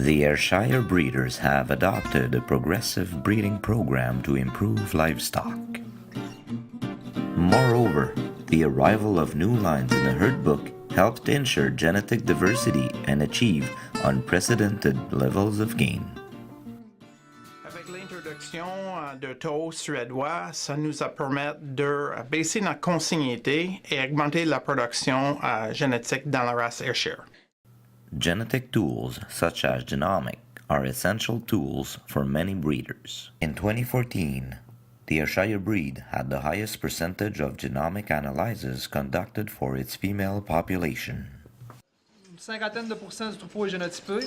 The Ayrshire breeders have adopted a progressive breeding program to improve livestock. Moreover, the arrival of new lines in the herd book helped ensure genetic diversity and achieve unprecedented levels of gain. Avec l'introduction de taureaux suédois, ça nous a permis de baisser notre consanguinité et augmenter la production génétique dans la race Ayrshire. Genetic tools, such as genomic, are essential tools for many breeders. In 2014, the Ayrshire breed had the highest percentage of genomic analyses conducted for its female population. Une cinquantaine de pourcents du troupeau est génotypé.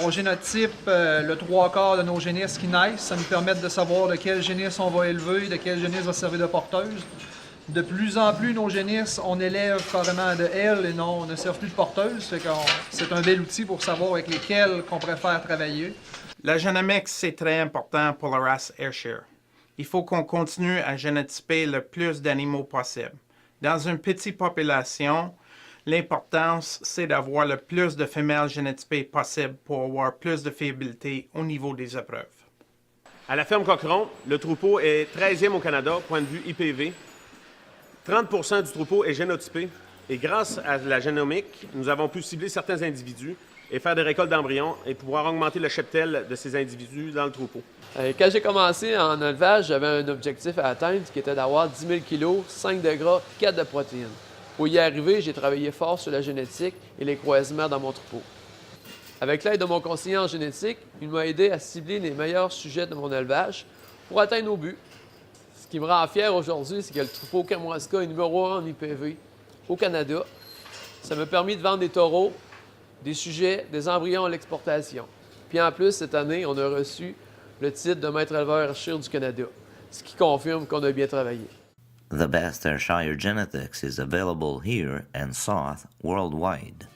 On génotype le 3/4 de nos génisses qui naissent. Ça nous permet de savoir de quelle génisse on va élever, de quelle génisse va servir de porteuse. De plus en plus, nos génisses, on élève carrément de ailes et non, ne servent plus de porteuses. C'est un bel outil pour savoir avec lesquelles qu'on préfère travailler. La génomique, c'est très important pour la race Ayrshire. Il faut qu'on continue à génotyper le plus d'animaux possible. Dans une petite population, l'importance, c'est d'avoir le plus de femelles génotypées possible pour avoir plus de fiabilité au niveau des épreuves. À la ferme Cochron, le troupeau est 13e au Canada, point de vue IPV. 30% du troupeau est génotypé et grâce à la génomique, nous avons pu cibler certains individus et faire des récoltes d'embryons et pouvoir augmenter le cheptel de ces individus dans le troupeau. Quand j'ai commencé en élevage, j'avais un objectif à atteindre qui était d'avoir 10 000 kg, 5 de gras, 4 de protéines. Pour y arriver, j'ai travaillé fort sur la génétique et les croisements dans mon troupeau. Avec l'aide de mon conseiller en génétique, il m'a aidé à cibler les meilleurs sujets de mon élevage pour atteindre nos buts. Ce qui me rend fier aujourd'hui, c'est que le troupeau Kamouraska est numéro 1 en IPV au Canada. Ça m'a permis de vendre des taureaux, des sujets, des embryons à l'exportation. Puis en plus, cette année, on a reçu le titre de maître éleveur Ayrshire du Canada, ce qui confirme qu'on a bien travaillé. The best Ayrshire genetics is available here and sought worldwide.